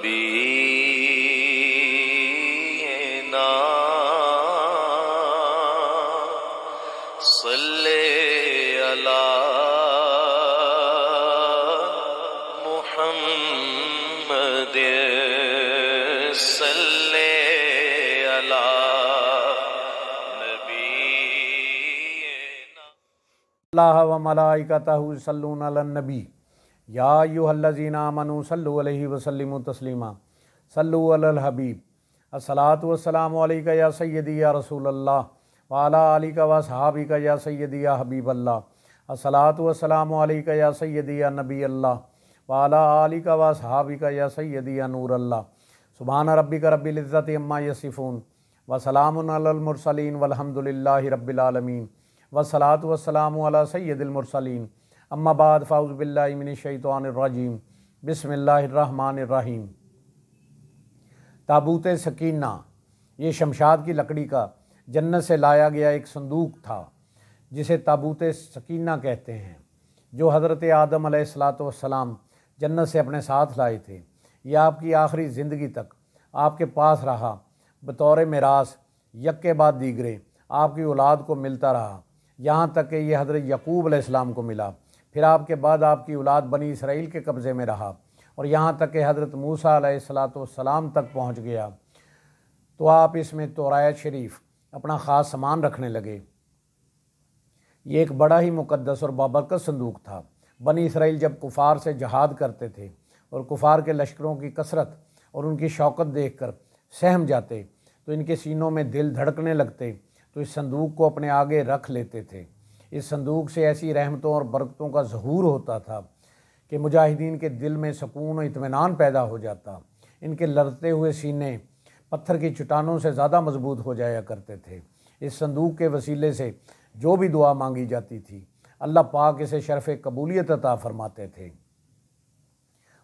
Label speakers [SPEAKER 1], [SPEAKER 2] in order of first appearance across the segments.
[SPEAKER 1] نبینا صلی علی محمد صلی علی نبینا
[SPEAKER 2] اللہ و ملائکتہ یصلون علی النبی یا ایھا الذین آمنوا صلوا علیہ وسلموا تسلیما صلوا علی الحبیب الصلاۃ والسلام علیک یا سیدی یا رسول اللہ وعلی آلک واصحابک یا سیدی یا حبیب اللہ الصلاۃ والسلام علیک یا سیدی یا نبی اللہ وعلی آلک واصحابک یا سیدی یا نور اللہ سبحان ربک رب العزۃ عما یصفون وسلام علی المرسلین والحمد للہ رب العالمین والصلاۃ والسلام علی سید المرسلین اما بعد فاعوذ باللہ من الشیطان الرجیم بسم اللہ الرحمن الرحیم۔ تابوت سکینہ یہ شمشاد کی لکڑی کا جنت سے لایا گیا ایک صندوق تھا جسے تابوت سکینہ کہتے ہیں، جو حضرت آدم علیہ السلام جنت سے اپنے ساتھ لائے تھے۔ یہ آپ کی آخری زندگی تک آپ کے پاس رہا، بطور میراث یک کے بعد دیگرے آپ کی اولاد کو ملتا رہا، یہاں تک کہ یہ حضرت یعقوب علیہ السلام کو ملا۔ پھر آپ کے بعد آپ کی اولاد بنی اسرائیل کے قبضے میں رہا، اور یہاں تک کہ حضرت موسیٰ علیہ السلام تک پہنچ گیا، تو آپ اس میں توراۃ شریف اپنا خاص سامان رکھنے لگے۔ یہ ایک بڑا ہی مقدس اور بابرکت صندوق تھا۔ بنی اسرائیل جب کفار سے جہاد کرتے تھے اور کفار کے لشکروں کی کثرت اور ان کی شوکت دیکھ کر سہم جاتے تو ان کے سینوں میں دل دھڑکنے لگتے، تو اس صندوق کو اپنے آگے رکھ لیتے تھے۔ اس صندوق سے ایسی رحمتوں اور برکتوں کا ظہور ہوتا تھا کہ مجاہدین کے دل میں سکون و اطمینان پیدا ہو جاتا۔ ان کے لرزتے ہوئے سینے پتھر کی چٹانوں سے زیادہ مضبوط ہو جایا کرتے تھے۔ اس صندوق کے وسیلے سے جو بھی دعا مانگی جاتی تھی اللہ پاک اسے شرف قبولیت عطا فرماتے تھے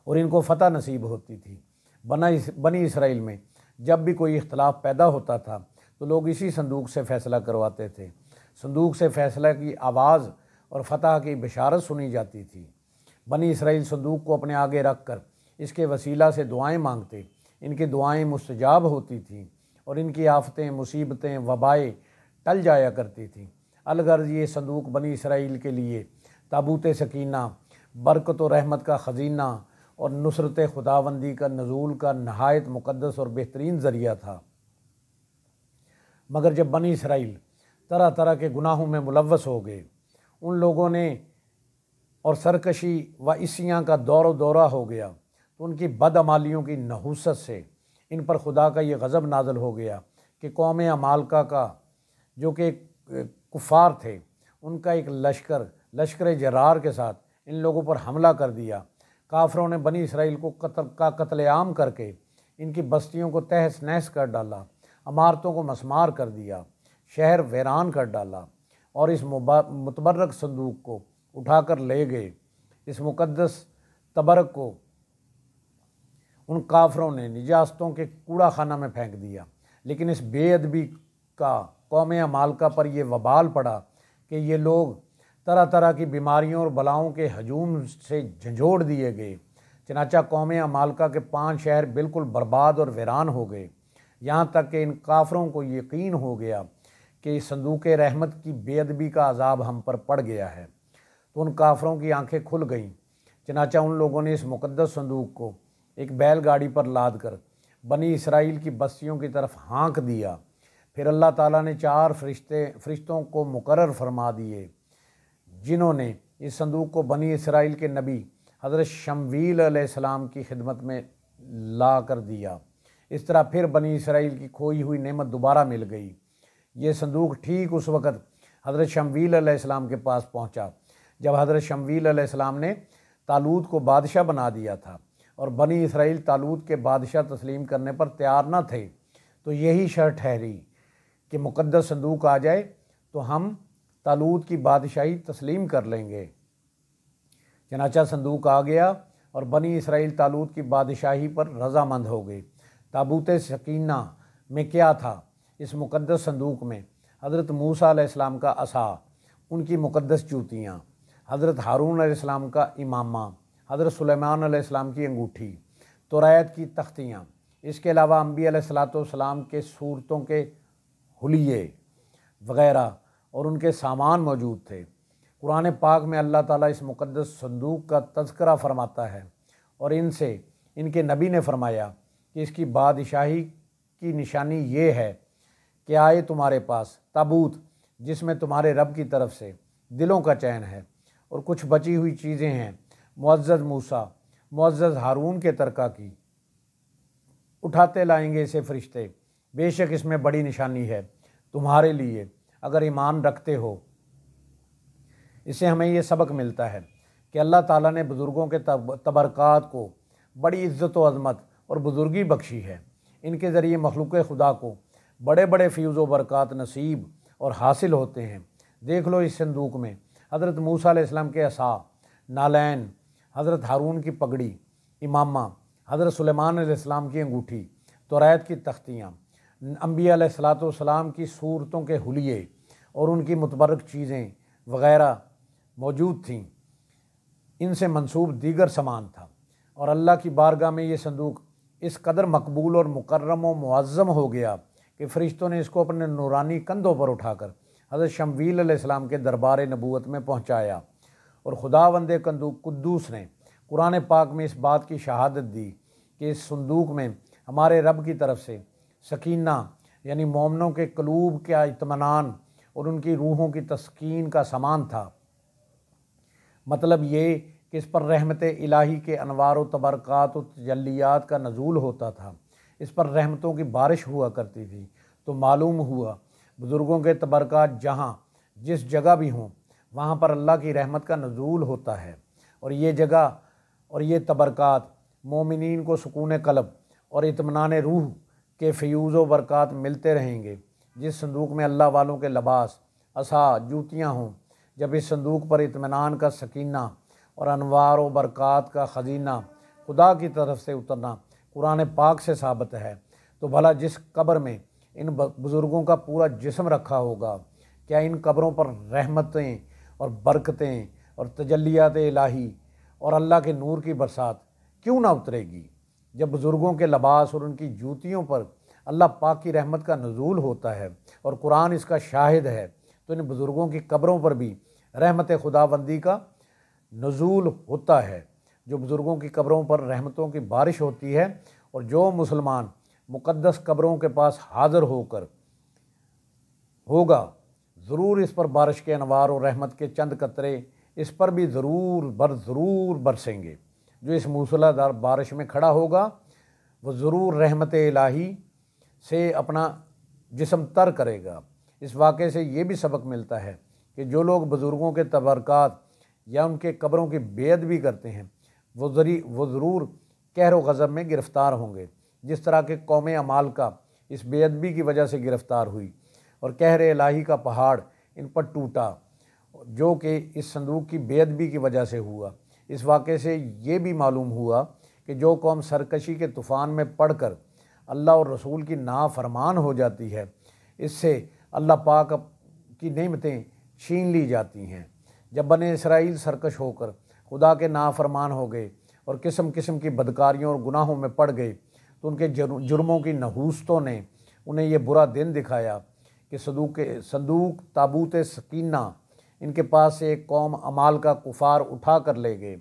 [SPEAKER 2] اور ان کو فتح نصیب ہوتی تھی۔ بنی اسرائیل میں جب بھی کوئی اختلاف پیدا ہوتا تھا تو لوگ اسی صندوق سے فیصلہ کرواتے تھے۔ صندوق سے فیصلہ کی آواز اور فتح کی بشارت سنی جاتی تھی۔ بنی اسرائیل صندوق کو اپنے آگے رکھ کر اس کے وسیلہ سے دعائیں مانگتے، ان کی دعائیں مستجاب ہوتی تھیں اور ان کی آفتیں، مصیبتیں، وبائیں ٹل جایا کرتی تھیں۔ الغرض یہ صندوق بنی اسرائیل کے لیے تابوت سکینہ، برکت و رحمت کا خزینہ اور نصرت خداوندی کا نزول کا نہایت مقدس اور بہترین ذریعہ تھا۔ مگر جب بنی اسرائیل طرح طرح کے گناہوں میں ملوث ہو گئے، ان لوگوں نے اور سرکشی و عصیاں کا دور و دورہ ہو گیا، تو ان کی بدعمالیوں کی نحوست سے ان پر خدا کا یہ غضب نازل ہو گیا کہ قوم عمالقہ کا جو کہ کفار تھے، ان کا ایک لشکر جرار کے ساتھ ان لوگوں پر حملہ کر دیا۔ کافروں نے بنی اسرائیل کو قتل عام کر کے ان کی بستیوں کو تہس نہس کر ڈالا، عمارتوں کو مسمار کر دیا، شہر ویران کر ڈالا، اور اس متبرک صندوق کو اٹھا کر لے گئے۔ اس مقدس تبرک کو ان کافروں نے نجاستوں کے کوڑا خانہ میں پھینک دیا۔ لیکن اس بے ادبی کا قوم عمالقہ پر یہ وبال پڑا کہ یہ لوگ طرح طرح کی بیماریوں اور بلاؤں کے ہجوم سے جھنجھوڑ دیے گئے۔ چنانچہ قوم عمالقہ کے 5 شہر بالکل برباد اور ویران ہو گئے، یہاں تک کہ ان کافروں کو یقین ہو گیا کہ اس صندوق رحمت کی بے ادبی کا عذاب ہم پر پڑ گیا ہے۔ تو ان کافروں کی آنکھیں کھل گئیں۔ چنانچہ ان لوگوں نے اس مقدس صندوق کو ایک بیل گاڑی پر لاد کر بنی اسرائیل کی بستیوں کی طرف ہانک دیا۔ پھر اللہ تعالیٰ نے 4 فرشتوں کو مقرر فرما دیے جنہوں نے اس صندوق کو بنی اسرائیل کے نبی حضرت شمویل علیہ السلام کی خدمت میں لا کر دیا۔ اس طرح پھر بنی اسرائیل کی کھوئی ہوئی نعمت دوبارہ مل گئی۔ یہ صندوق ٹھیک اس وقت حضرت شمویل علیہ السلام کے پاس پہنچا جب حضرت شمویل علیہ السلام نے طالوت کو بادشاہ بنا دیا تھا، اور بنی اسرائیل طالوت کے بادشاہ تسلیم کرنے پر تیار نہ تھے۔ تو یہی شرط ٹھہری کہ مقدس صندوق آ جائے تو ہم طالوت کی بادشاہی تسلیم کر لیں گے۔ چنانچہ صندوق آ گیا اور بنی اسرائیل طالوت کی بادشاہی پر رضامند ہو گئے۔ تابوت سکینہ میں کیا تھا؟ اس مقدس صندوق میں حضرت موسیٰ علیہ السلام کا عصا، ان کی مقدس جوتیاں، حضرت ہارون علیہ السلام کا امامہ، حضرت سلیمان علیہ السلام کی انگوٹھی، توریت کی تختیاں، اس کے علاوہ انبیاء علیہ الصلوۃ والسلام کے صورتوں کے حلیے وغیرہ اور ان کے سامان موجود تھے۔ قرآن پاک میں اللہ تعالیٰ اس مقدس صندوق کا تذکرہ فرماتا ہے اور ان کے نبی نے فرمایا کہ اس کی بادشاہی کی نشانی یہ ہے کہ آئے تمہارے پاس تابوت جس میں تمہارے رب کی طرف سے دلوں کا چین ہے اور کچھ بچی ہوئی چیزیں ہیں معزز موسیٰ معزز ہارون کے ترکہ کی، اٹھاتے لائیں گے اسے فرشتے، بے شک اس میں بڑی نشانی ہے تمہارے لیے اگر ایمان رکھتے ہو۔ اس سے ہمیں یہ سبق ملتا ہے کہ اللہ تعالیٰ نے بزرگوں کے تبرکات کو بڑی عزت و عظمت اور بزرگی بخشی ہے۔ ان کے ذریعے مخلوق خدا کو بڑے بڑے فیوز و برکات نصیب اور حاصل ہوتے ہیں۔ دیکھ لو اس صندوق میں حضرت موسیٰ علیہ السلام کے عصا، نالین، حضرت ہارون کی پگڑی، امامہ، حضرت سلیمان علیہ السلام کی انگوٹھی، توریت کی تختیاں، انبیاء علیہ الصلوۃ والسلام کی صورتوں کے حلیے اور ان کی متبرک چیزیں وغیرہ موجود تھیں۔ ان سے منسوب دیگر سامان تھا اور اللہ کی بارگاہ میں یہ صندوق اس قدر مقبول اور مکرم و معظم ہو گیا کہ فرشتوں نے اس کو اپنے نورانی کندھوں پر اٹھا کر حضرت شمویل علیہ السلام کے دربار نبوت میں پہنچایا، اور خداوند قدوس نے قرآن پاک میں اس بات کی شہادت دی کہ اس صندوق میں ہمارے رب کی طرف سے سکینہ یعنی مومنوں کے قلوب کا اطمینان اور ان کی روحوں کی تسکین کا سامان تھا۔ مطلب یہ کہ اس پر رحمت الہی کے انوار و تبرکات و تجلیات کا نزول ہوتا تھا، اس پر رحمتوں کی بارش ہوا کرتی تھی۔ تو معلوم ہوا بزرگوں کے تبرکات جہاں جس جگہ بھی ہوں وہاں پر اللہ کی رحمت کا نزول ہوتا ہے، اور یہ جگہ اور یہ تبرکات مومنین کو سکون قلب اور اطمینان روح کے فیوز و برکات ملتے رہیں گے۔ جس صندوق میں اللہ والوں کے لباس، عصا، جوتیاں ہوں، جب اس صندوق پر اطمینان کا سکینہ اور انوار و برکات کا خزینہ خدا کی طرف سے اترنا قرآن پاک سے ثابت ہے، تو بھلا جس قبر میں ان بزرگوں کا پورا جسم رکھا ہوگا، کیا ان قبروں پر رحمتیں اور برکتیں اور تجلیات الہی اور اللہ کے نور کی برسات کیوں نہ اترے گی؟ جب بزرگوں کے لباس اور ان کی جوتیوں پر اللہ پاک کی رحمت کا نزول ہوتا ہے اور قرآن اس کا شاہد ہے، تو ان بزرگوں کی قبروں پر بھی رحمت خداوندی کا نزول ہوتا ہے۔ جو بزرگوں کی قبروں پر رحمتوں کی بارش ہوتی ہے، اور جو مسلمان مقدس قبروں کے پاس حاضر ہوگا ضرور اس پر بارش کے انوار و رحمت کے چند قطرے اس پر بھی ضرور برسیں گے۔ جو اس موسلا دھار بارش میں کھڑا ہوگا وہ ضرور رحمت الہی سے اپنا جسم تر کرے گا۔ اس واقعے سے یہ بھی سبق ملتا ہے کہ جو لوگ بزرگوں کے تبرکات یا ان کے قبروں کی بے ادبی کرتے ہیں وہ ضرور قہر و غضب میں گرفتار ہوں گے، جس طرح کہ قوم عمالقہ اس بے ادبی کی وجہ سے گرفتار ہوئی اور قہر الہی کا پہاڑ ان پر ٹوٹا، جو کہ اس صندوق کی بے ادبی کی وجہ سے ہوا۔ اس واقعے سے یہ بھی معلوم ہوا کہ جو قوم سرکشی کے طوفان میں پڑ کر اللہ اور رسول کی نافرمان ہو جاتی ہے، اس سے اللہ پاک کی نعمتیں چھین لی جاتی ہیں۔ جب بنی اسرائیل سرکش ہو کر خدا کے نافرمان ہو گئے اور قسم قسم کی بدکاریوں اور گناہوں میں پڑ گئے، تو ان کے جرموں کی نحوستوں نے انہیں یہ برا دن دکھایا کہ صندوق تابوت سکینہ ان کے پاس سے ایک قوم عمالقہ کفار اٹھا کر لے گئے،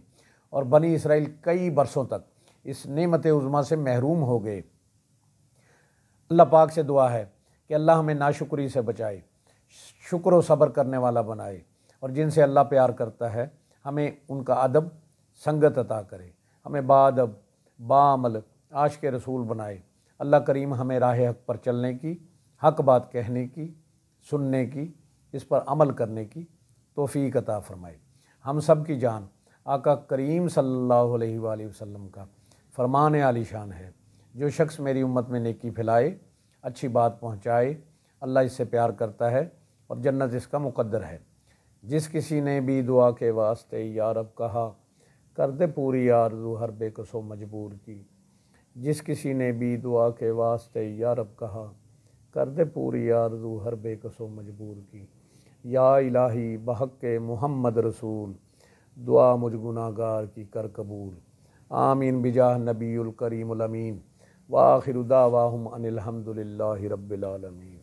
[SPEAKER 2] اور بنی اسرائیل کئی برسوں تک اس نعمت عظمیٰ سے محروم ہو گئے۔ اللہ پاک سے دعا ہے کہ اللہ ہمیں ناشکری سے بچائے، شکر و صبر کرنے والا بنائے، اور جن سے اللہ پیار کرتا ہے ہمیں ان کا ادب سنگت عطا کرے، ہمیں باادب باعمل عاشق رسول بنائے۔ اللہ کریم ہمیں راہ حق پر چلنے کی، حق بات کہنے کی، سننے کی، اس پر عمل کرنے کی توفیق عطا فرمائے۔ ہم سب کی جان آقا کریم صلی اللہ علیہ وآلہ وسلم کا فرمان عالی شان ہے، جو شخص میری امت میں نیکی پھیلائے، اچھی بات پہنچائے، اللہ اس سے پیار کرتا ہے اور جنت اس کا مقدر ہے۔ جس کسی نے بھی دعا کے واسطے یا رب کہا، کر دے پوری آرزو ہر بے کس و مجبور کی۔ جس کسی نے بھی دعا کے واسطے یا رب کہا، کر دے پوری آرزو ہر بے کس و مجبور کی۔ یا الہی بحق محمد رسول، دعا مجھ گناہ گار کی کر قبول۔ آمین بجاہ نبی الکریم الامین وآخر دعواہم ان الحمد للہ رب العالمین۔